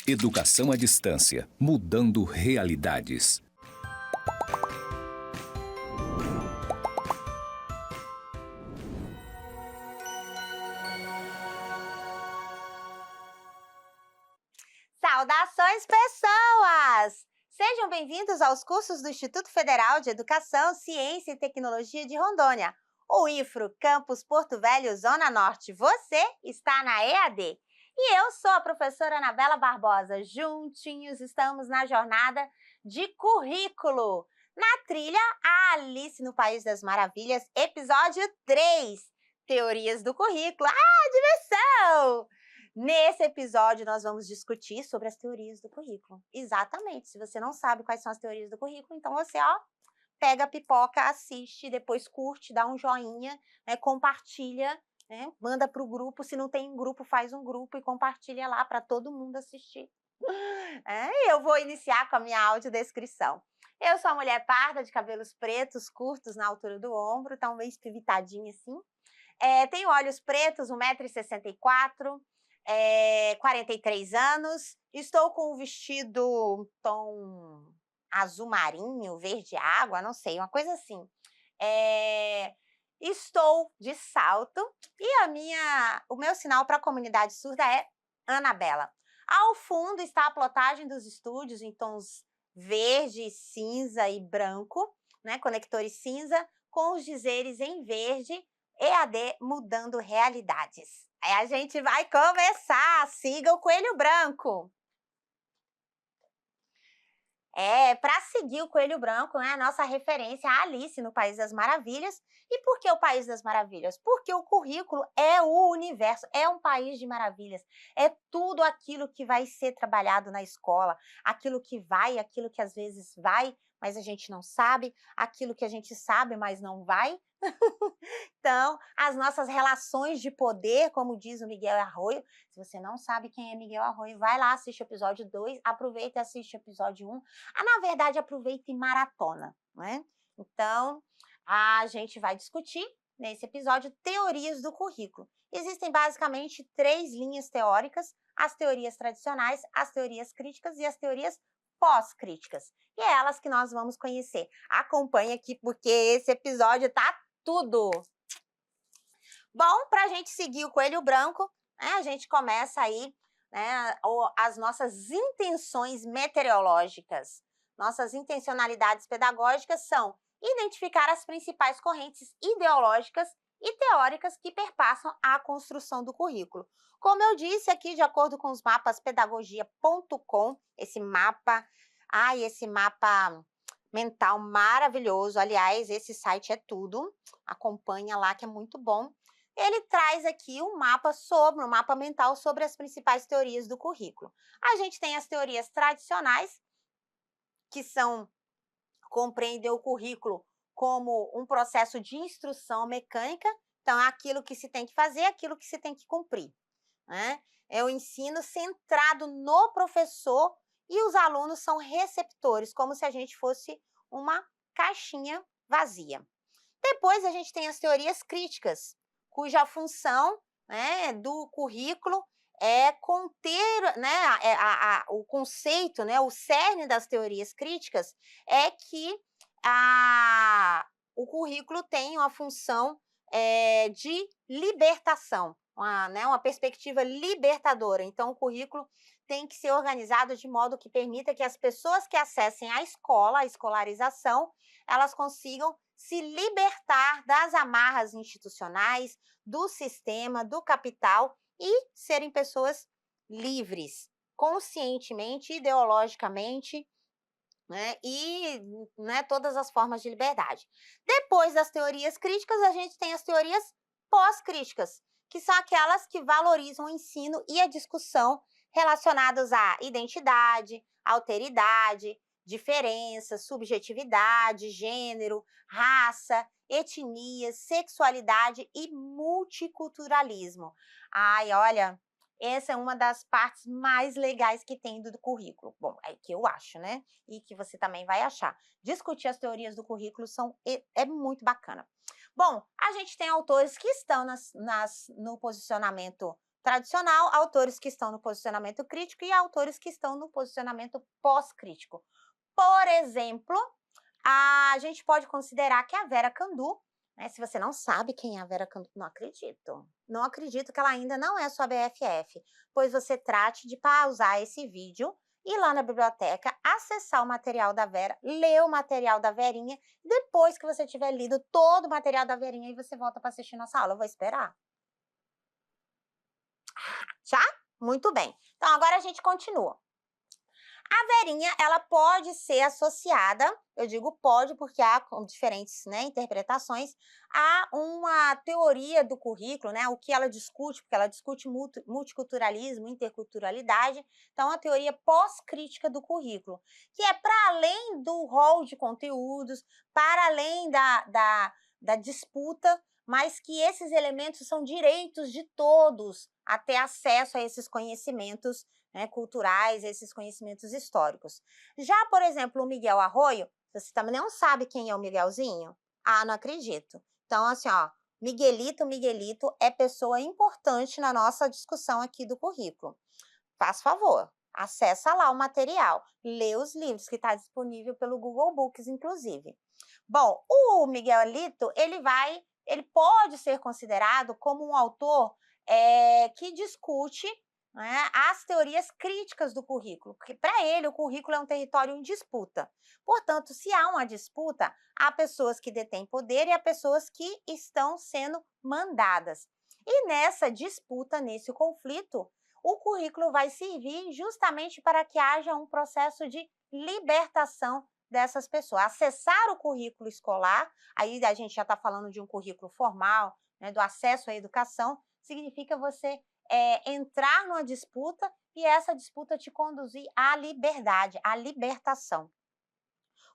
Educação à distância, mudando realidades. Saudações, pessoas! Sejam bem-vindos aos cursos do Instituto Federal de Educação, Ciência e Tecnologia de Rondônia, o IFRO, Campus Porto Velho, Zona Norte. Você está na EAD. E eu sou a professora Anabela Barbosa. Juntinhos estamos na jornada de currículo. Na trilha, a Alice no País das Maravilhas, episódio 3, Teorias do Currículo. Diversão! Nesse episódio, nós vamos discutir sobre as teorias do currículo. Exatamente. Se você não sabe quais são as teorias do currículo, então você, pega a pipoca, assiste, depois curte, dá um joinha, compartilha, manda para o grupo. Se não tem um grupo, faz um grupo e compartilha lá para todo mundo assistir. Eu vou iniciar com a minha audiodescrição. Eu sou uma mulher parda, de cabelos pretos, curtos na altura do ombro, então bem espivitadinha assim. Tenho olhos pretos, 1,64 m, 43 anos. Estou com um vestido tom azul marinho, verde água, não sei, uma coisa assim. Estou de salto e o meu sinal para a comunidade surda é Anabela. Ao fundo está a plotagem dos estúdios em tons verde, cinza e branco, conectores cinza, com os dizeres em verde, EAD mudando realidades. Aí a gente vai começar, siga o Coelho Branco. Para seguir o Coelho Branco, a nossa referência a Alice no País das Maravilhas. E por que o País das Maravilhas? Porque o currículo é o universo, é um país de maravilhas. É tudo aquilo que vai ser trabalhado na escola, aquilo que às vezes vai, mas a gente não sabe, aquilo que a gente sabe, mas não vai. Então, as nossas relações de poder, como diz o Miguel Arroio. Se você não sabe quem é Miguel Arroio, vai lá, assiste o episódio 2, aproveita e assiste o episódio 1. Na verdade, aproveita e maratona, Então, a gente vai discutir, nesse episódio, teorias do currículo. Existem basicamente 3 linhas teóricas: as teorias tradicionais, as teorias críticas e as teorias pós-críticas. E é elas que nós vamos conhecer. Acompanhe aqui, porque esse episódio tá tudo! Bom, para a gente seguir o Coelho Branco, a gente começa aí as nossas intenções meteorológicas. Nossas intencionalidades pedagógicas são identificar as principais correntes ideológicas e teóricas que perpassam a construção do currículo. Como eu disse aqui, de acordo com os mapas pedagogia.com, esse mapa mental maravilhoso. Aliás, esse site é tudo. Acompanha lá que é muito bom. Ele traz aqui um mapa mental sobre as principais teorias do currículo. A gente tem as teorias tradicionais, que compreendem o currículo como um processo de instrução mecânica. Então, é aquilo que se tem que fazer, aquilo que se tem que cumprir. É o ensino centrado no professor e os alunos são receptores, como se a gente fosse uma caixinha vazia. Depois, a gente tem as teorias críticas, cuja função do currículo é conter, o conceito, o cerne das teorias críticas é que o currículo tem uma função de libertação, uma perspectiva libertadora. Então, o currículo tem que ser organizado de modo que permita que as pessoas que acessem a escola, a escolarização, elas consigam se libertar das amarras institucionais, do sistema, do capital e serem pessoas livres, conscientemente, ideologicamente, e todas as formas de liberdade. Depois das teorias críticas, a gente tem as teorias pós-críticas, que são aquelas que valorizam o ensino e a discussão relacionados à identidade, alteridade, diferença, subjetividade, gênero, raça, etnia, sexualidade e multiculturalismo. Olha, essa é uma das partes mais legais que tem do currículo. Bom, é que eu acho, E que você também vai achar. Discutir as teorias do currículo é muito bacana. Bom, a gente tem autores que estão no posicionamento tradicional, autores que estão no posicionamento crítico e autores que estão no posicionamento pós-crítico. Por exemplo, a gente pode considerar que a Vera Candu, né, se você não sabe quem é a Vera Candu, não acredito. Não acredito que ela ainda não é sua BFF, pois você trate de pausar esse vídeo, ir lá na biblioteca, acessar o material da Vera, ler o material da Verinha, depois que você tiver lido todo o material da Verinha, aí você volta para assistir nossa aula. Eu vou esperar. Já? Muito bem. Então, agora a gente continua. A Verinha, ela pode ser associada, eu digo pode porque há diferentes, né, interpretações, a uma teoria do currículo, né, o que ela discute, porque ela discute multiculturalismo, interculturalidade, então a teoria pós-crítica do currículo, que é para além do rol de conteúdos, para além da disputa, mas que esses elementos são direitos de todos a ter acesso a esses conhecimentos, né, culturais, esses conhecimentos históricos. Já, por exemplo, o Miguel Arroio, você também não sabe quem é o Miguelzinho? Ah, não acredito. Então, assim, ó, Miguelito é pessoa importante na nossa discussão aqui do currículo. Faz favor, acessa lá o material, lê os livros que está disponível pelo Google Books, inclusive. Bom, o Miguelito, ele pode ser considerado como um autor que discute, né, as teorias críticas do currículo, porque para ele o currículo é um território em disputa. Portanto, se há uma disputa, há pessoas que detêm poder e há pessoas que estão sendo mandadas. E nessa disputa, nesse conflito, o currículo vai servir justamente para que haja um processo de libertação dessas pessoas. Acessar o currículo escolar, aí a gente já está falando de um currículo formal, né, do acesso à educação, significa você entrar numa disputa e essa disputa te conduzir à liberdade, à libertação.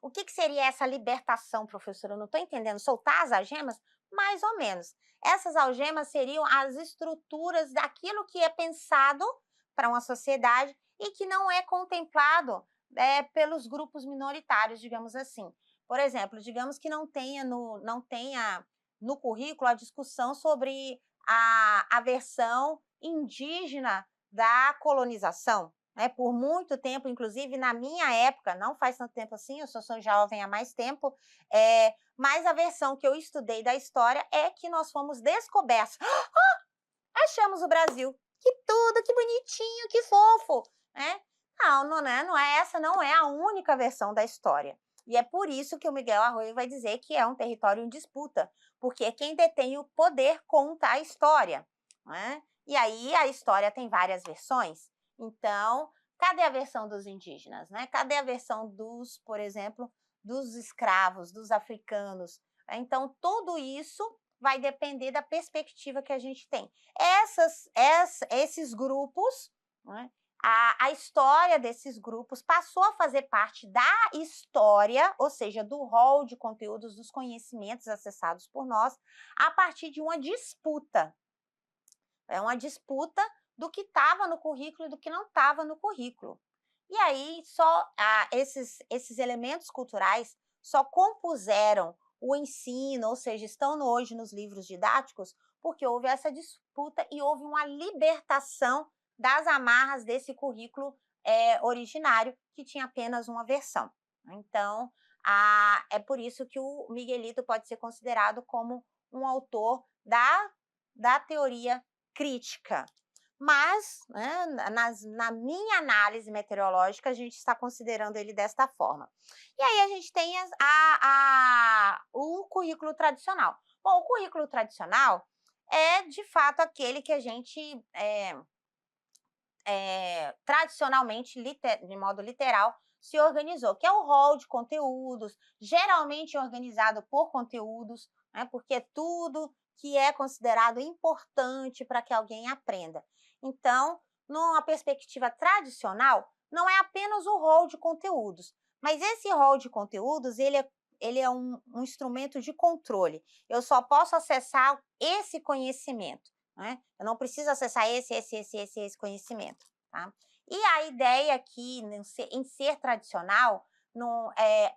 O que seria essa libertação, professora? Eu não estou entendendo. Soltar as algemas? Mais ou menos. Essas algemas seriam as estruturas daquilo que é pensado para uma sociedade e que não é contemplado pelos grupos minoritários, digamos assim. Por exemplo, digamos que não tenha no currículo a discussão sobre a versão indígena da colonização. Por muito tempo, inclusive na minha época, não faz tanto tempo assim, eu sou jovem há mais tempo, mas a versão que eu estudei da história é que nós fomos descobertos. Achamos o Brasil. Que tudo, que bonitinho, que fofo. Né? Essa não é a única versão da história. E é por isso que o Miguel Arroio vai dizer que é um território em disputa, porque quem detém o poder conta a história. Né? E aí a história tem várias versões. Então, cadê a versão dos indígenas, né? Cadê a versão dos, por exemplo, dos escravos, dos africanos? Então, tudo isso vai depender da perspectiva que a gente tem. Esses grupos, né? A história desses grupos passou a fazer parte da história, ou seja, do rol de conteúdos, dos conhecimentos acessados por nós, a partir de uma disputa. É uma disputa do que estava no currículo e do que não estava no currículo. E aí, esses elementos culturais só compuseram o ensino, ou seja, estão hoje nos livros didáticos, porque houve essa disputa e houve uma libertação das amarras desse currículo originário, que tinha apenas uma versão. Então, é por isso que o Miguelito pode ser considerado como um autor da teoria crítica. Mas, né, na minha análise meteorológica, a gente está considerando ele desta forma. E aí a gente tem o currículo tradicional. Bom, o currículo tradicional é, de fato, aquele que a gente, tradicionalmente, de modo literal, se organizou, que é o rol de conteúdos, geralmente organizado por conteúdos, né, porque é tudo que é considerado importante para que alguém aprenda. Então, numa perspectiva tradicional, não é apenas o rol de conteúdos, mas esse rol de conteúdos, ele é um instrumento de controle. Eu só posso acessar esse conhecimento, né? Eu não preciso acessar esse conhecimento, tá? E a ideia aqui em ser tradicional,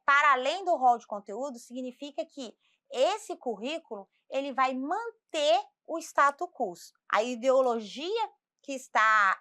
para além do rol de conteúdo, significa que esse currículo ele vai manter o status quo. A ideologia que está,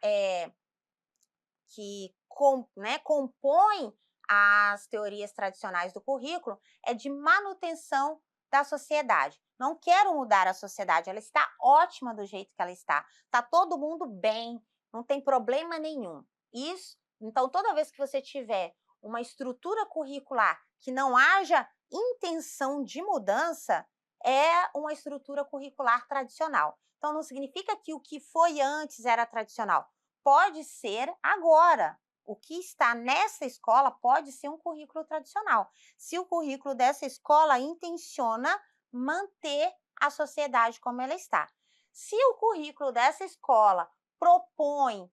né, compõe as teorias tradicionais do currículo é de manutenção da sociedade. Não quero mudar a sociedade, ela está ótima do jeito que ela está. Está todo mundo bem, não tem problema nenhum. Isso, então, toda vez que você tiver uma estrutura curricular que não haja intenção de mudança, é uma estrutura curricular tradicional. Então, não significa que o que foi antes era tradicional. Pode ser agora. O que está nessa escola pode ser um currículo tradicional, se o currículo dessa escola intenciona manter a sociedade como ela está. Se o currículo dessa escola propõe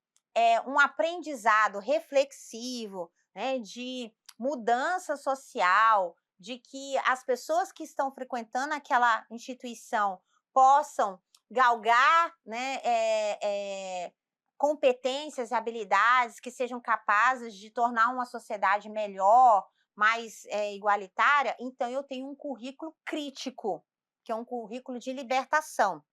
um aprendizado reflexivo, né, de mudança social, de que as pessoas que estão frequentando aquela instituição possam galgar, né, competências e habilidades que sejam capazes de tornar uma sociedade melhor, mais igualitária, então eu tenho um currículo crítico, que é um currículo de libertação.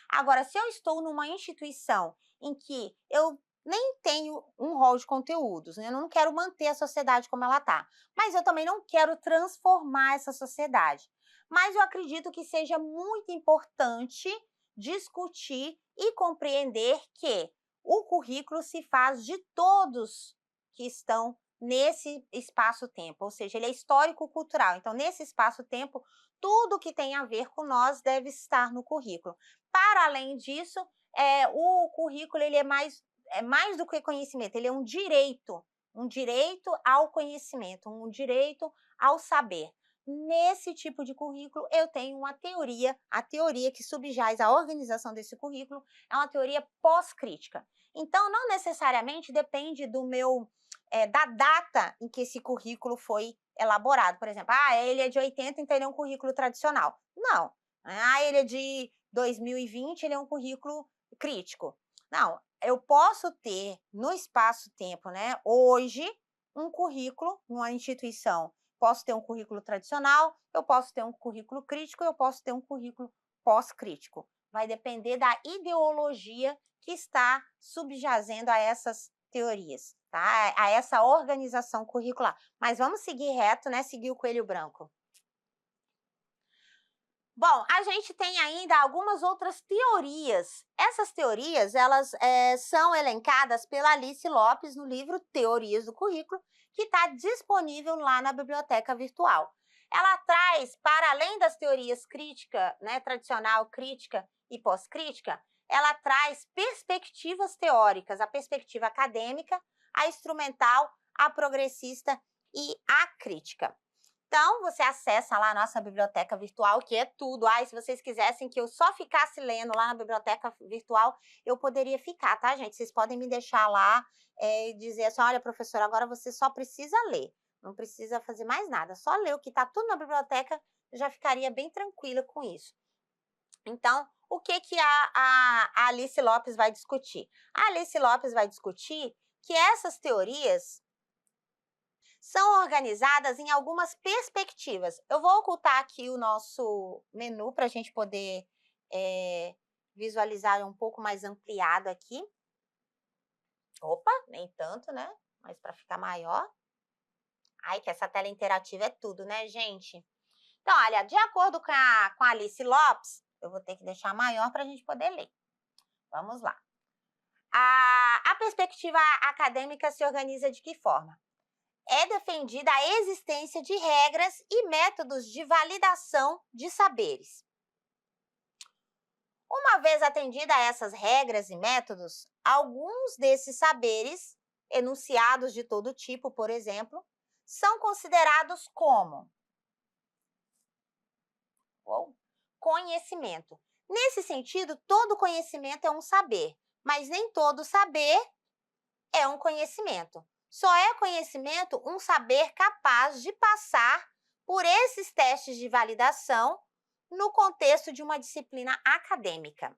Agora, se eu estou numa instituição em que eu nem tenho um rol de conteúdos, né? Eu não quero manter a sociedade como ela está, mas eu também não quero transformar essa sociedade. Mas eu acredito que seja muito importante discutir e compreender que o currículo se faz de todos que estão nesse espaço-tempo, ou seja, ele é histórico-cultural. Então, nesse espaço-tempo, tudo que tem a ver com nós deve estar no currículo. Para além disso, o currículo ele é mais do que conhecimento, ele é um direito ao conhecimento, um direito ao saber. Nesse tipo de currículo, eu tenho uma teoria, a teoria que subjaz a organização desse currículo é uma teoria pós-crítica. Então, não necessariamente depende da data em que esse currículo foi elaborado. Por exemplo, ele é de 80, então ele é um currículo tradicional. Não. Ele é de 2020, ele é um currículo crítico. Não, eu posso ter no espaço-tempo, né, hoje, um currículo numa instituição. Posso ter um currículo tradicional, eu posso ter um currículo crítico, eu posso ter um currículo pós-crítico. Vai depender da ideologia que está subjazendo a essas teorias, tá? A essa organização curricular. Mas vamos seguir reto, né? Seguir o coelho branco. Bom, a gente tem ainda algumas outras teorias. Essas teorias, elas são elencadas pela Alice Lopes no livro Teorias do Currículo, que está disponível lá na biblioteca virtual. Ela traz, para além das teorias crítica, né, tradicional, crítica e pós-crítica, ela traz perspectivas teóricas, a perspectiva acadêmica, a instrumental, a progressista e a crítica. Então, você acessa lá a nossa biblioteca virtual, que é tudo. Se vocês quisessem que eu só ficasse lendo lá na biblioteca virtual, eu poderia ficar, tá, gente? Vocês podem me deixar lá e dizer assim, olha, professora, agora você só precisa ler. Não precisa fazer mais nada. Só ler o que está tudo na biblioteca, eu já ficaria bem tranquila com isso. Então, o que a Alice Lopes vai discutir? A Alice Lopes vai discutir que essas teorias são organizadas em algumas perspectivas. Eu vou ocultar aqui o nosso menu para a gente poder visualizar um pouco mais ampliado aqui. Opa, nem tanto, né? Mas para ficar maior. Ai, que essa tela interativa é tudo, né, gente? Então, olha, de acordo com a Alice Lopes, eu vou ter que deixar maior para a gente poder ler. Vamos lá. A perspectiva acadêmica se organiza de que forma? É defendida a existência de regras e métodos de validação de saberes. Uma vez atendida a essas regras e métodos, alguns desses saberes, enunciados de todo tipo, por exemplo, são considerados como conhecimento. Nesse sentido, todo conhecimento é um saber, mas nem todo saber é um conhecimento. Só é conhecimento um saber capaz de passar por esses testes de validação no contexto de uma disciplina acadêmica.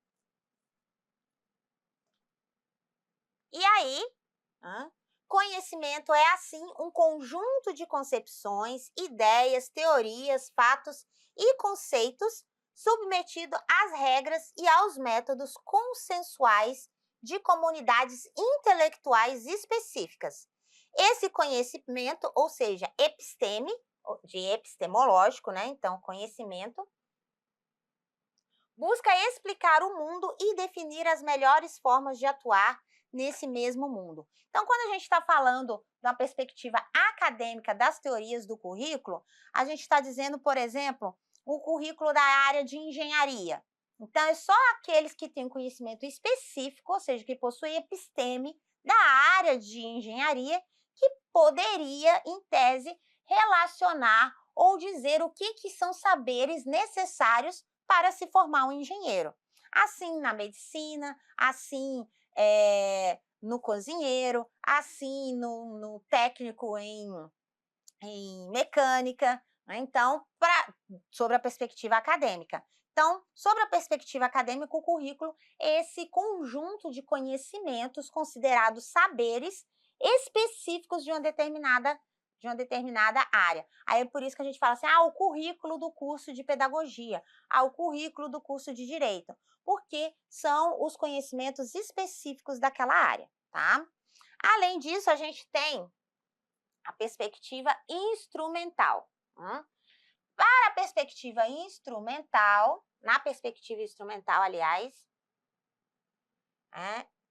E aí, conhecimento é, assim, um conjunto de concepções, ideias, teorias, fatos e conceitos submetido às regras e aos métodos consensuais de comunidades intelectuais específicas. Esse conhecimento, ou seja, episteme, de epistemológico, né? Então, conhecimento, busca explicar o mundo e definir as melhores formas de atuar nesse mesmo mundo. Então, quando a gente está falando da perspectiva acadêmica das teorias do currículo, a gente está dizendo, por exemplo, o currículo da área de engenharia. Então, é só aqueles que têm conhecimento específico, ou seja, que possuem episteme da área de engenharia, que poderia, em tese, relacionar ou dizer o que são saberes necessários para se formar um engenheiro. Assim na medicina, assim no cozinheiro, assim no técnico em mecânica, né? Então, sobre a perspectiva acadêmica. Então, sobre a perspectiva acadêmica, o currículo é esse conjunto de conhecimentos considerados saberes específicos de uma determinada área. Aí é por isso que a gente fala assim, o currículo do curso de pedagogia, o currículo do curso de direito, porque são os conhecimentos específicos daquela área, tá? Além disso, a gente tem a perspectiva instrumental. Para a perspectiva instrumental, na perspectiva instrumental, aliás,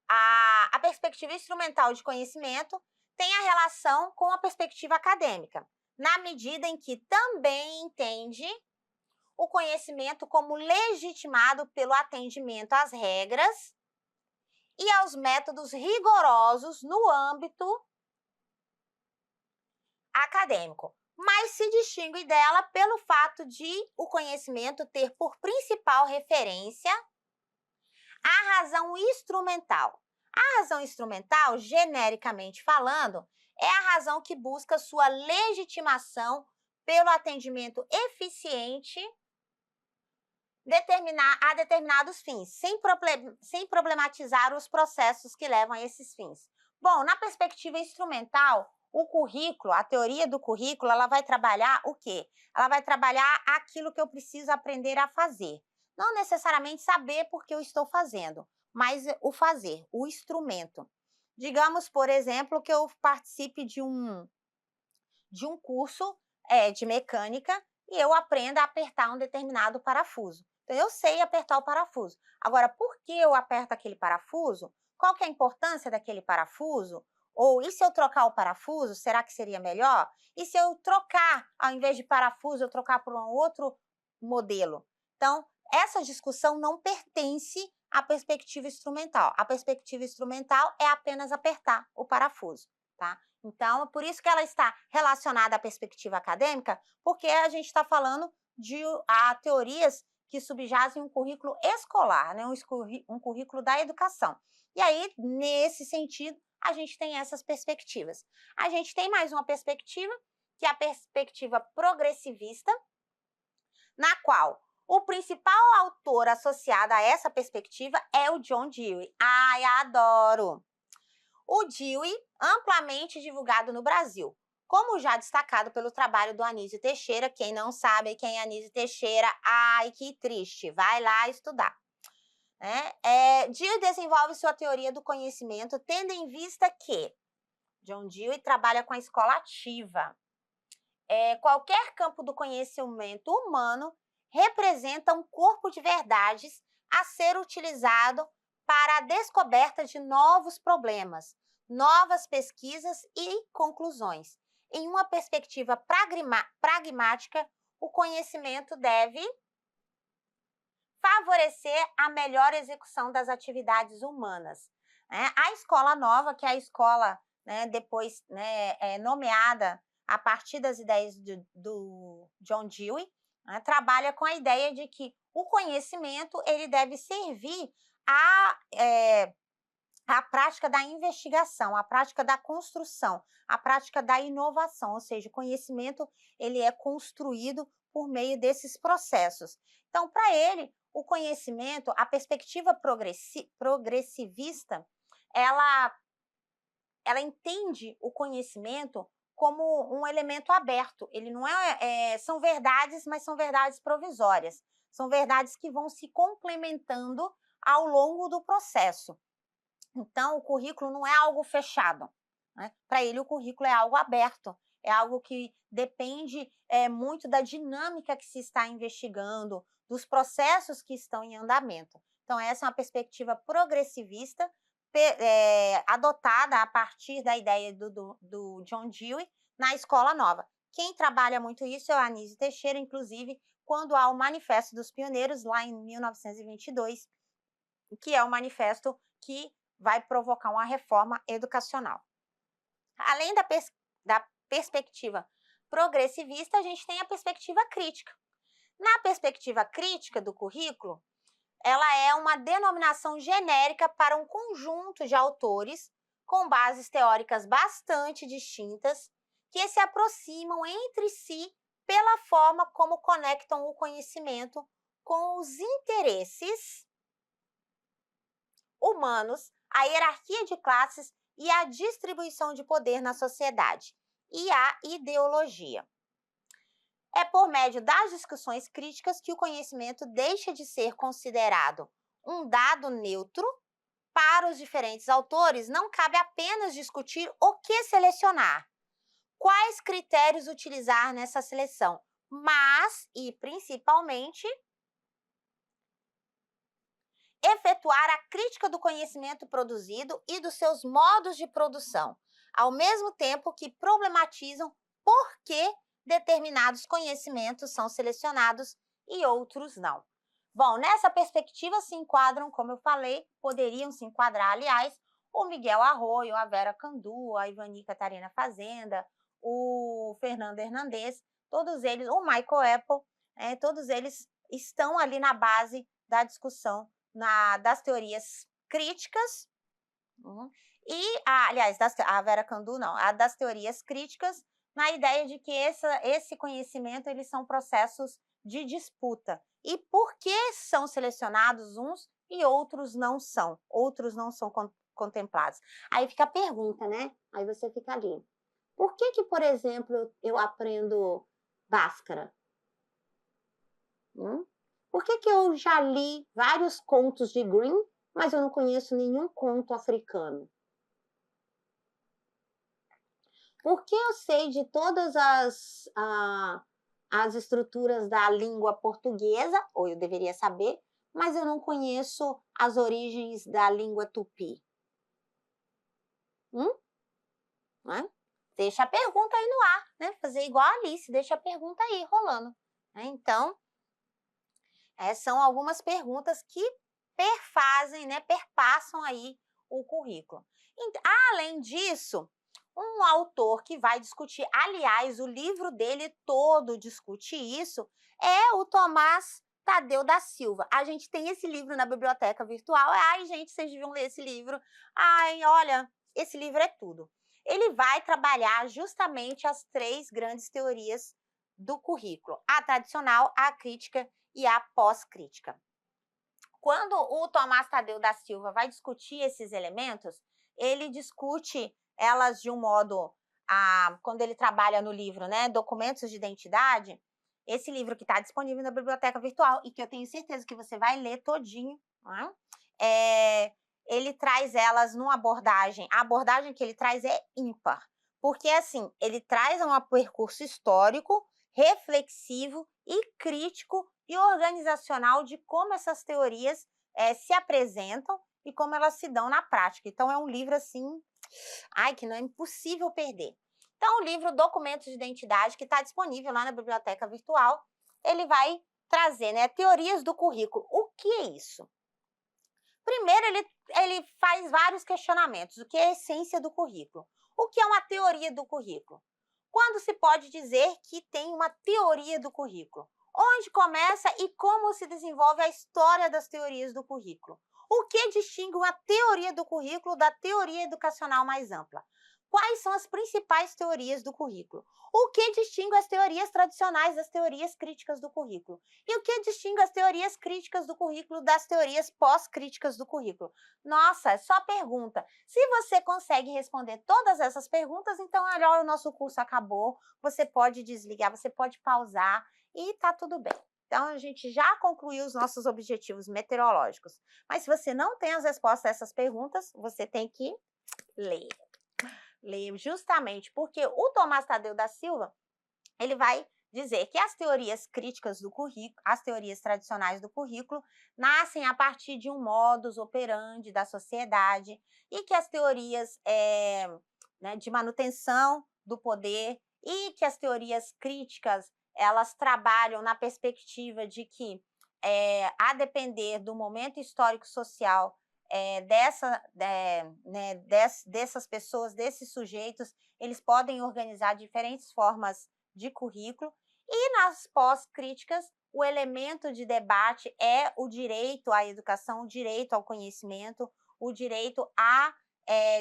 a perspectiva instrumental de conhecimento tem a relação com a perspectiva acadêmica, na medida em que também entende o conhecimento como legitimado pelo atendimento às regras e aos métodos rigorosos no âmbito acadêmico, mas se distingue dela pelo fato de o conhecimento ter por principal referência a razão instrumental. A razão instrumental, genericamente falando, é a razão que busca sua legitimação pelo atendimento eficiente a determinados fins, sem problematizar os processos que levam a esses fins. Bom, na perspectiva instrumental, o currículo, a teoria do currículo, ela vai trabalhar o quê? Ela vai trabalhar aquilo que eu preciso aprender a fazer. Não necessariamente saber por que eu estou fazendo, mas o fazer, o instrumento. Digamos, por exemplo, que eu participe de um curso de mecânica e eu aprenda a apertar um determinado parafuso. Então, eu sei apertar o parafuso. Agora, por que eu aperto aquele parafuso? Qual que é a importância daquele parafuso? Ou, e se eu trocar o parafuso, será que seria melhor? E se eu trocar, ao invés de parafuso, eu trocar por um outro modelo? Então, essa discussão não pertence à perspectiva instrumental. A perspectiva instrumental é apenas apertar o parafuso, tá? Então, é por isso que ela está relacionada à perspectiva acadêmica, porque a gente está falando de teorias que subjazem um currículo escolar, né? um currículo da educação. E aí, nesse sentido, a gente tem essas perspectivas. A gente tem mais uma perspectiva, que é a perspectiva progressivista, na qual o principal autor associado a essa perspectiva é o John Dewey. Ai, adoro! O Dewey, amplamente divulgado no Brasil, como já destacado pelo trabalho do Anísio Teixeira. Quem não sabe quem é Anísio Teixeira, ai, que triste, vai lá estudar. Dewey desenvolve sua teoria do conhecimento tendo em vista que John Dewey trabalha com a escola ativa. Qualquer campo do conhecimento humano representa um corpo de verdades a ser utilizado para a descoberta de novos problemas, novas pesquisas e conclusões. Em uma perspectiva pragmática, o conhecimento deve favorecer a melhor execução das atividades humanas. A escola nova, que é a escola depois nomeada a partir das ideias do John Dewey, trabalha com a ideia de que o conhecimento ele deve servir à prática da investigação, à prática da construção, à prática da inovação, ou seja, o conhecimento ele é construído por meio desses processos. Então, para ele, o conhecimento, a perspectiva progressivista, ela entende o conhecimento como um elemento aberto. Ele não são verdades, mas são verdades provisórias. São verdades que vão se complementando ao longo do processo. Então, o currículo não é algo fechado, né? Para ele, o currículo é algo aberto, é algo que depende muito da dinâmica que se está investigando, dos processos que estão em andamento. Então, essa é uma perspectiva progressivista, adotada a partir da ideia do John Dewey na Escola Nova. Quem trabalha muito isso é o Anísio Teixeira, inclusive, quando há o Manifesto dos Pioneiros, lá em 1922, que é o manifesto que vai provocar uma reforma educacional. Além da perspectiva progressivista, a gente tem a perspectiva crítica. Na perspectiva crítica do currículo, ela é uma denominação genérica para um conjunto de autores com bases teóricas bastante distintas, que se aproximam entre si pela forma como conectam o conhecimento com os interesses humanos, a hierarquia de classes e a distribuição de poder na sociedade, e a ideologia. É por meio das discussões críticas que o conhecimento deixa de ser considerado um dado neutro. Para os diferentes autores, não cabe apenas discutir o que selecionar, quais critérios utilizar nessa seleção, mas, e principalmente, efetuar a crítica do conhecimento produzido e dos seus modos de produção, ao mesmo tempo que problematizam por que determinados conhecimentos são selecionados e outros não. Bom, nessa perspectiva se enquadram, como eu falei, poderiam se enquadrar, aliás, o Miguel Arroyo, a Vera Candu, a Ivani Catarina Fazenda, o Fernando Hernandes, todos eles, o Michael Apple, todos eles estão ali na base da discussão das teorias críticas, e, aliás, a Vera Candu não, a das teorias críticas, na ideia de que esse conhecimento, eles são processos de disputa. E por que são selecionados uns e outros não são contemplados? Aí fica a pergunta, né? Aí você fica ali. Por que, por exemplo, eu aprendo Bhaskara? Por que eu já li vários contos de Grimm, mas eu não conheço nenhum conto africano? Por que eu sei de todas as estruturas da língua portuguesa, ou eu deveria saber, mas eu não conheço as origens da língua tupi? Né? Deixa a pergunta aí no ar, né? Fazer igual a Alice, deixa a pergunta aí rolando. Né? Então, são algumas perguntas que perfazem, né? Perpassam aí o currículo. Além disso, um autor que vai discutir, aliás, o livro dele todo discute isso, é o Tomás Tadeu da Silva. A gente tem esse livro na biblioteca virtual. Ai, gente, vocês deviam ler esse livro. Ai, olha, esse livro é tudo. Ele vai trabalhar justamente as 3 grandes teorias do currículo: a tradicional, a crítica e a pós-crítica. Quando o Tomás Tadeu da Silva vai discutir esses elementos, ele discute elas de um modo, quando ele trabalha no livro, né, Documentos de Identidade, esse livro que está disponível na biblioteca virtual e que eu tenho certeza que você vai ler todinho, né? Ele traz elas numa abordagem, a abordagem que ele traz é ímpar, porque assim, ele traz um percurso histórico, reflexivo e crítico e organizacional de como essas teorias se apresentam e como elas se dão na prática. Então, é um livro assim, que não é impossível perder. Então, o livro Documentos de Identidade, que está disponível lá na biblioteca virtual, ele vai trazer, né, teorias do currículo. O que é isso? Primeiro, ele faz vários questionamentos. O que é a essência do currículo? O que é uma teoria do currículo? Quando se pode dizer que tem uma teoria do currículo? Onde começa e como se desenvolve a história das teorias do currículo? O que distingue uma teoria do currículo da teoria educacional mais ampla? Quais são as principais teorias do currículo? O que distingue as teorias tradicionais das teorias críticas do currículo? E o que distingue as teorias críticas do currículo das teorias pós-críticas do currículo? Nossa, é só pergunta. Se você consegue responder todas essas perguntas, então olha, o nosso curso acabou, você pode desligar, você pode pausar e tá tudo bem. Então, a gente já concluiu os nossos objetivos meteorológicos. Mas se você não tem as respostas a essas perguntas, você tem que ler. Ler justamente porque o Tomás Tadeu da Silva, ele vai dizer que as teorias críticas do currículo, as teorias tradicionais do currículo, nascem a partir de um modus operandi da sociedade e que as teorias né, de manutenção do poder e que as teorias críticas, elas trabalham na perspectiva de que, a depender do momento histórico-social dessas pessoas, desses sujeitos, eles podem organizar diferentes formas de currículo. E nas pós-críticas, o elemento de debate é o direito à educação, o direito ao conhecimento, o direito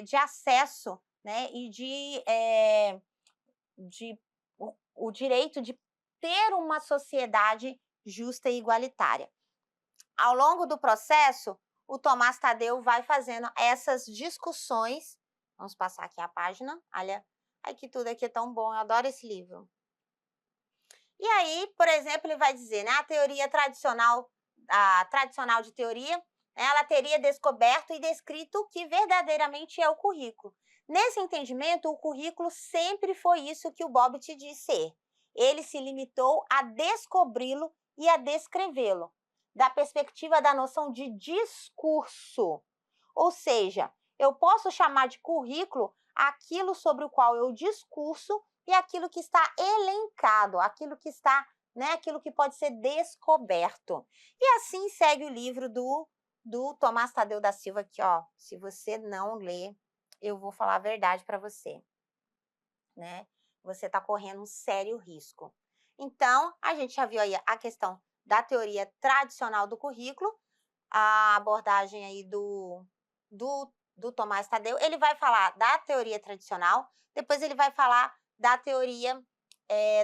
de acesso, né, e o direito de ter uma sociedade justa e igualitária. Ao longo do processo, o Tomás Tadeu vai fazendo essas discussões. Vamos passar aqui a página. Olha, ai que tudo aqui é tão bom, eu adoro esse livro. E aí, por exemplo, ele vai dizer, né, a tradicional de teoria, ela teria descoberto e descrito o que verdadeiramente é o currículo. Nesse entendimento, o currículo sempre foi isso que o Bobbitt diz ser. Ele se limitou a descobri-lo e a descrevê-lo, da perspectiva da noção de discurso. Ou seja, eu posso chamar de currículo aquilo sobre o qual eu discurso e aquilo que está elencado, aquilo que está, né, aquilo que pode ser descoberto. E assim segue o livro do Tomás Tadeu da Silva, que, ó, se você não lê, eu vou falar a verdade para você, né? Você está correndo um sério risco. Então, a gente já viu aí a questão da teoria tradicional do currículo, a abordagem aí do Tomás Tadeu. Ele vai falar da teoria tradicional, depois ele vai falar da teoria,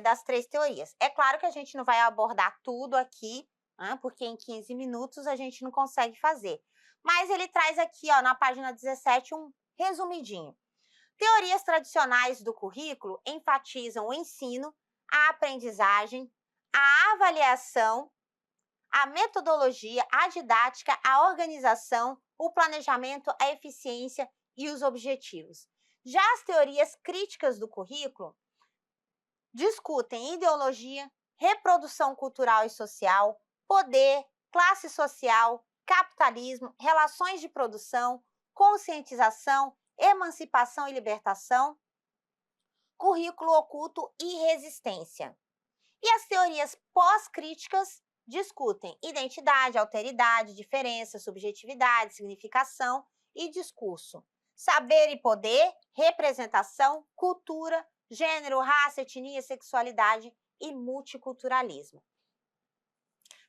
das 3 teorias. É claro que a gente não vai abordar tudo aqui, né, porque em 15 minutos a gente não consegue fazer. Mas ele traz aqui, ó, na página 17, um resumidinho. Teorias tradicionais do currículo enfatizam o ensino, a aprendizagem, a avaliação, a metodologia, a didática, a organização, o planejamento, a eficiência e os objetivos. Já as teorias críticas do currículo discutem ideologia, reprodução cultural e social, poder, classe social, capitalismo, relações de produção, conscientização, emancipação e libertação, currículo oculto e resistência. E as teorias pós-críticas discutem identidade, alteridade, diferença, subjetividade, significação e discurso, saber e poder, representação, cultura, gênero, raça, etnia, sexualidade e multiculturalismo.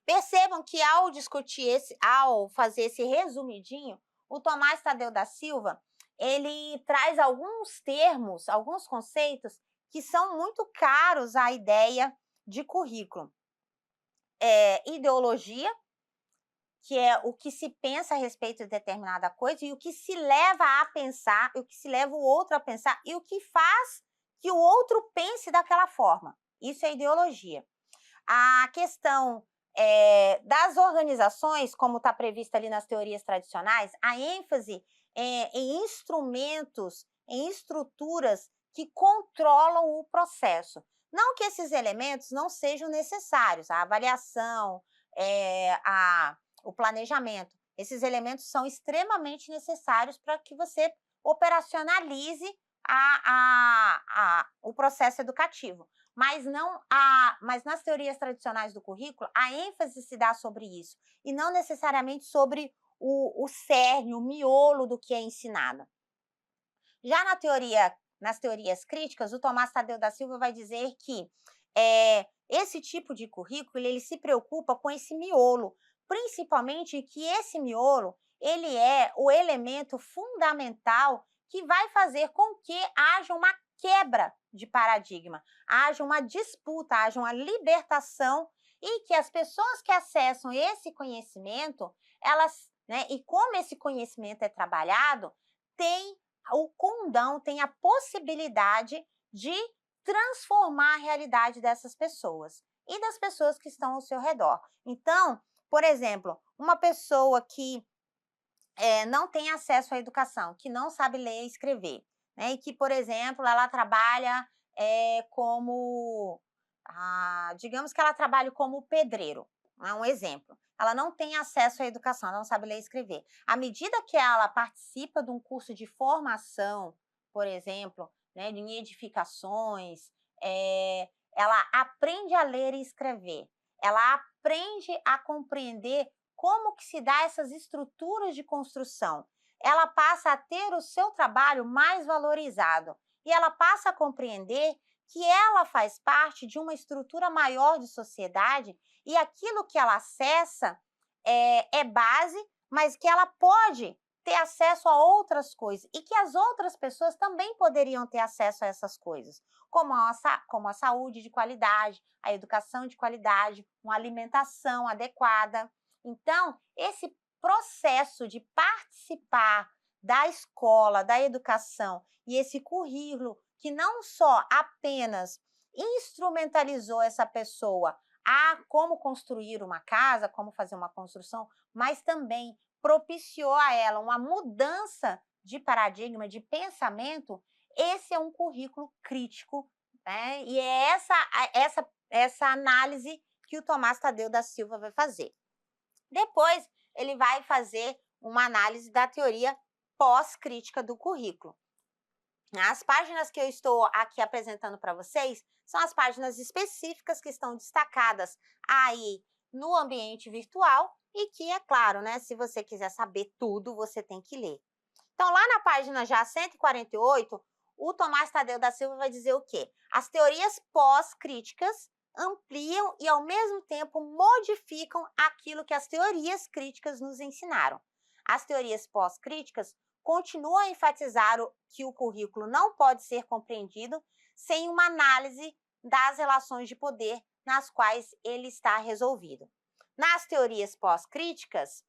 Percebam que ao fazer esse resumidinho, o Tomás Tadeu da Silva, ele traz alguns termos, alguns conceitos que são muito caros à ideia de currículo. Ideologia, que é o que se pensa a respeito de determinada coisa e o que se leva a pensar, o que se leva o outro a pensar e o que faz que o outro pense daquela forma. Isso é ideologia. A questão das organizações, como está prevista ali nas teorias tradicionais, a ênfase em instrumentos, em estruturas que controlam o processo. Não que esses elementos não sejam necessários, a avaliação, o planejamento, esses elementos são extremamente necessários para que você operacionalize o processo educativo. Mas nas teorias tradicionais do currículo, a ênfase se dá sobre isso, e não necessariamente sobre o cerne, o miolo do que é ensinado. Já nas teorias críticas, o Tomás Tadeu da Silva vai dizer que esse tipo de currículo ele se preocupa com esse miolo, principalmente que esse miolo ele é o elemento fundamental que vai fazer com que haja uma quebra de paradigma, haja uma disputa, haja uma libertação e que as pessoas que acessam esse conhecimento, elas, né, e como esse conhecimento é trabalhado, tem o condão, tem a possibilidade de transformar a realidade dessas pessoas. e das pessoas que estão ao seu redor. Então, por exemplo, uma pessoa que não tem acesso à educação, que não sabe ler e escrever, né, e que, por exemplo, ela trabalha como, digamos que ela trabalha como pedreiro, é um exemplo. Ela não tem acesso à educação, ela não sabe ler e escrever. À medida que ela participa de um curso de formação, por exemplo, né, em edificações, ela aprende a ler e escrever, ela aprende a compreender como que se dá essas estruturas de construção. Ela passa a ter o seu trabalho mais valorizado e ela passa a compreender que ela faz parte de uma estrutura maior de sociedade e aquilo que ela acessa é base, mas que ela pode ter acesso a outras coisas e que as outras pessoas também poderiam ter acesso a essas coisas, como a saúde de qualidade, a educação de qualidade, uma alimentação adequada. Então, esse processo de participar da escola, da educação e esse currículo que não só apenas instrumentalizou essa pessoa a como construir uma casa, como fazer uma construção, mas também propiciou a ela uma mudança de paradigma, de pensamento, esse é um currículo crítico, né? E é essa análise que o Tomás Tadeu da Silva vai fazer. Depois, ele vai fazer uma análise da teoria pós-crítica do currículo. As páginas que eu estou aqui apresentando para vocês são as páginas específicas que estão destacadas aí no ambiente virtual e que, é claro, né, se você quiser saber tudo, você tem que ler. Então, lá na página já 148, o Tomás Tadeu da Silva vai dizer o quê? As teorias pós-críticas ampliam e, ao mesmo tempo, modificam aquilo que as teorias críticas nos ensinaram. As teorias pós-críticas continuam a enfatizar que o currículo não pode ser compreendido sem uma análise das relações de poder nas quais ele está resolvido. Nas teorias pós-críticas,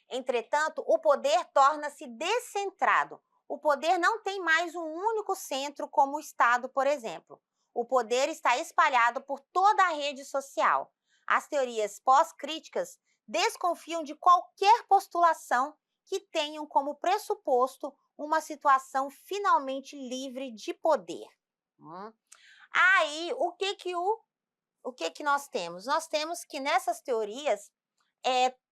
entretanto, o poder torna-se descentrado. O poder não tem mais um único centro como o Estado, por exemplo. O poder está espalhado por toda a rede social. As teorias pós-críticas desconfiam de qualquer postulação que tenham como pressuposto uma situação finalmente livre de poder. Aí, o que nós temos? Nós temos que nessas teorias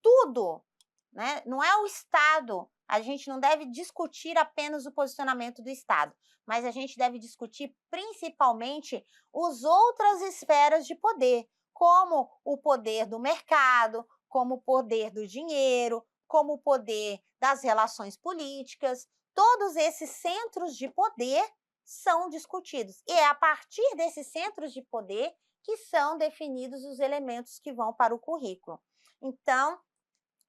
tudo, né? Não é o Estado, a gente não deve discutir apenas o posicionamento do Estado, mas a gente deve discutir principalmente as outras esferas de poder, como o poder do mercado, como o poder do dinheiro, como o poder das relações políticas. Todos esses centros de poder são discutidos. E é a partir desses centros de poder que são definidos os elementos que vão para o currículo. Então,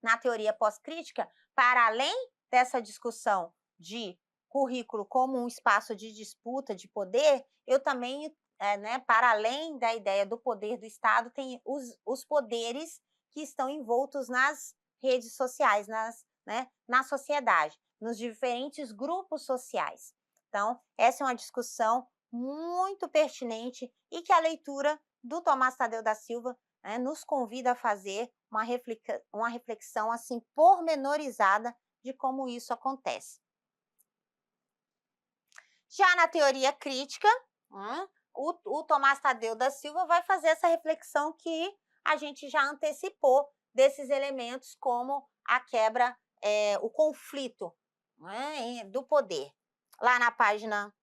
na teoria pós-crítica, para além dessa discussão de currículo como um espaço de disputa de poder, eu também, para além da ideia do poder do Estado, tem os poderes que estão envoltos nas redes sociais, na sociedade, nos diferentes grupos sociais. Então, essa é uma discussão muito pertinente e que a leitura do Tomás Tadeu da Silva nos convida a fazer uma reflexão assim pormenorizada de como isso acontece. Já na teoria crítica, o Tomás Tadeu da Silva vai fazer essa reflexão que a gente já antecipou desses elementos como a quebra, o conflito do poder. Lá na página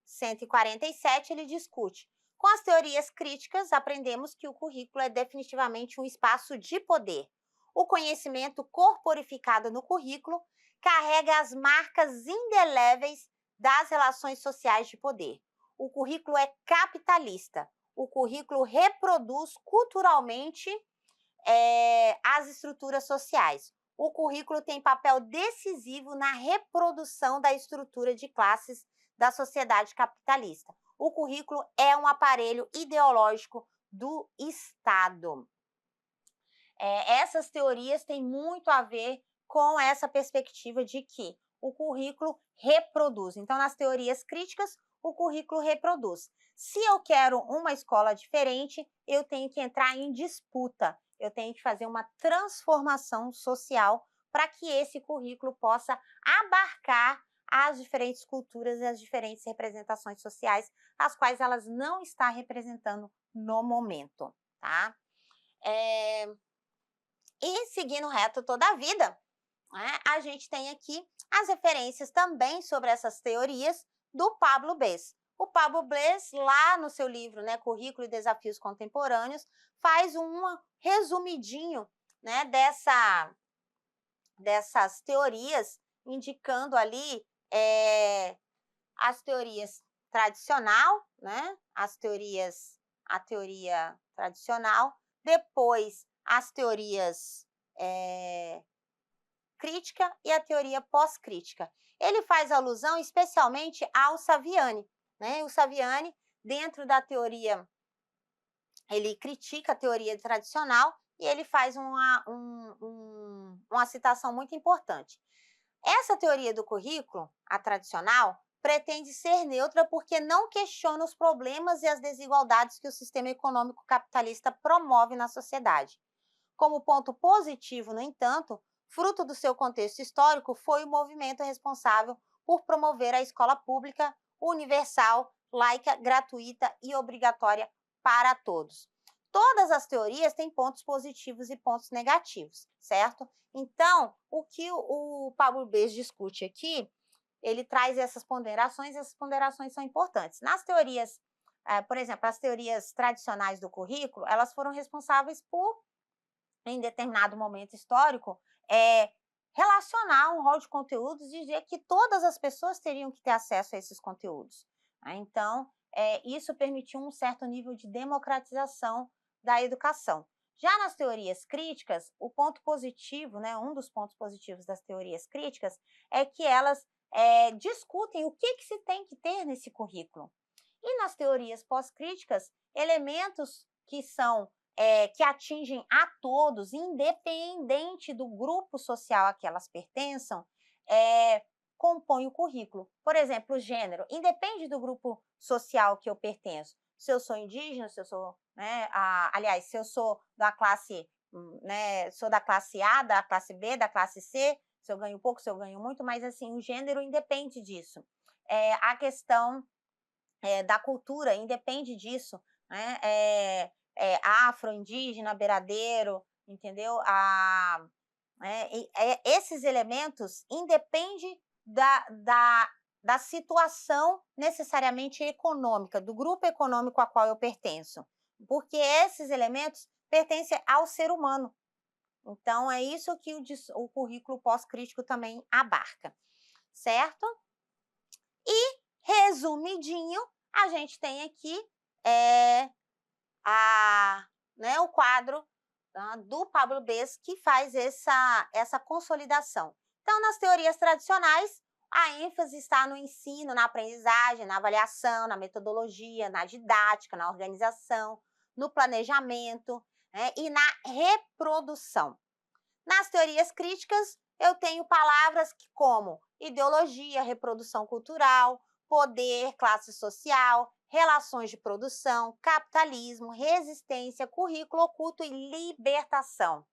147 ele discute. Com as teorias críticas, aprendemos que o currículo é definitivamente um espaço de poder. O conhecimento corporificado no currículo carrega as marcas indeléveis das relações sociais de poder. O currículo é capitalista. O currículo reproduz culturalmente as estruturas sociais. O currículo tem papel decisivo na reprodução da estrutura de classes da sociedade capitalista. O currículo é um aparelho ideológico do Estado. Essas teorias têm muito a ver com essa perspectiva de que o currículo reproduz. Então, nas teorias críticas, o currículo reproduz. Se eu quero uma escola diferente, eu tenho que entrar em disputa, eu tenho que fazer uma transformação social para que esse currículo possa abarcar as diferentes culturas e as diferentes representações sociais, as quais elas não estão representando no momento, tá? E seguindo reto toda a vida, né, a gente tem aqui as referências também sobre essas teorias do Pablo Bess. O Pablo Bess, lá no seu livro, né, Currículo e Desafios Contemporâneos, faz um resumidinho, né, dessas teorias, indicando ali as teorias tradicional, né, a teoria tradicional, depois as teorias crítica e a teoria pós-crítica. Ele faz alusão especialmente ao Saviani, né? O Saviani, dentro da teoria, ele critica a teoria tradicional e ele faz uma citação muito importante. Essa teoria do currículo, a tradicional, pretende ser neutra porque não questiona os problemas e as desigualdades que o sistema econômico capitalista promove na sociedade. Como ponto positivo, no entanto, fruto do seu contexto histórico, foi o movimento responsável por promover a escola pública, universal, laica, gratuita e obrigatória para todos. Todas as teorias têm pontos positivos e pontos negativos, certo? Então, o que o Pablo Bess discute aqui, ele traz essas ponderações são importantes. Nas teorias, por exemplo, as teorias tradicionais do currículo, elas foram responsáveis por, em determinado momento histórico, relacionar um rol de conteúdos e dizer que todas as pessoas teriam que ter acesso a esses conteúdos. Então, isso permitiu um certo nível de democratização da educação. Já nas teorias críticas, o ponto positivo, né, um dos pontos positivos das teorias críticas é que elas discutem o que se tem que ter nesse currículo. E nas teorias pós-críticas, elementos que são que atingem a todos, independente do grupo social a que elas pertençam, compõem o currículo. Por exemplo, o gênero, independe do grupo social que eu pertenço. Se eu sou indígena, se eu sou, né, aliás, se eu sou da classe, né, sou da classe A, da classe B, da classe C, se eu ganho pouco, se eu ganho muito, mas assim, o gênero independe disso. A questão da cultura independe disso, né? Afro, indígena, beiradeiro, entendeu? Esses elementos independem da situação necessariamente econômica, do grupo econômico a qual eu pertenço, porque esses elementos pertencem ao ser humano. Então, é isso que o currículo pós-crítico também abarca, certo? E, resumidinho, a gente tem aqui o quadro do Pablo Bess, que faz essa consolidação. Então, nas teorias tradicionais, a ênfase está no ensino, na aprendizagem, na avaliação, na metodologia, na didática, na organização, no planejamento, né, e na reprodução. Nas teorias críticas, eu tenho palavras como ideologia, reprodução cultural, poder, classe social, relações de produção, capitalismo, resistência, currículo oculto e libertação.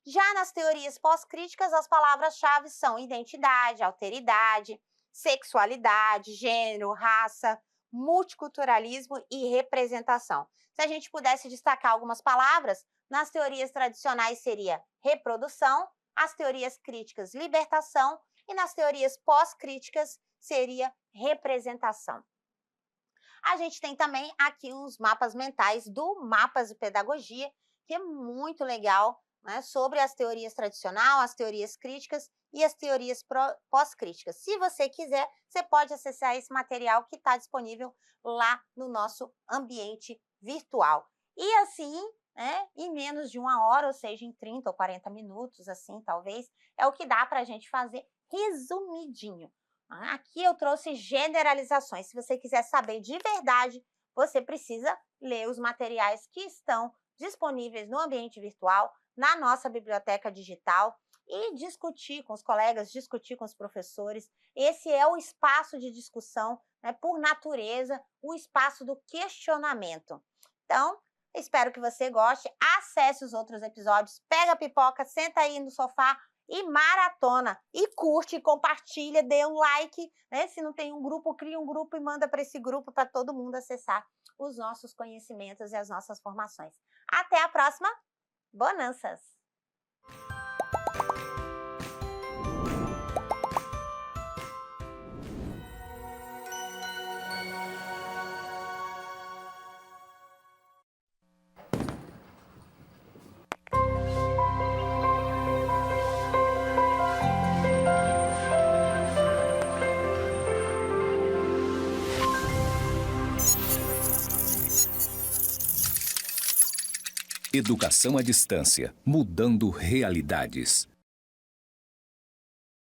Já nas teorias pós-críticas, as palavras-chave são identidade, alteridade, sexualidade, gênero, raça, multiculturalismo e representação. Se a gente pudesse destacar algumas palavras, nas teorias tradicionais seria reprodução, as teorias críticas, libertação, e nas teorias pós-críticas seria representação. A gente tem também aqui uns mapas mentais do Mapas de Pedagogia, que é muito legal, né, sobre as teorias tradicionais, as teorias críticas e as teorias pós-críticas. Se você quiser, você pode acessar esse material que está disponível lá no nosso ambiente virtual. E assim, em menos de 1 hora, ou seja, em 30 ou 40 minutos, assim, talvez, é o que dá para a gente fazer resumidinho. Aqui eu trouxe generalizações. Se você quiser saber de verdade, você precisa ler os materiais que estão disponíveis no ambiente virtual, na nossa biblioteca digital, e discutir com os colegas, discutir com os professores. Esse é o espaço de discussão, né, por natureza, o espaço do questionamento. Então, espero que você goste, acesse os outros episódios, pega a pipoca, senta aí no sofá e maratona, e curte, compartilha, dê um like, né? Se não tem um grupo, cria um grupo e manda para esse grupo para todo mundo acessar os nossos conhecimentos e as nossas formações. Até a próxima, bonanças! Educação à distância, mudando realidades.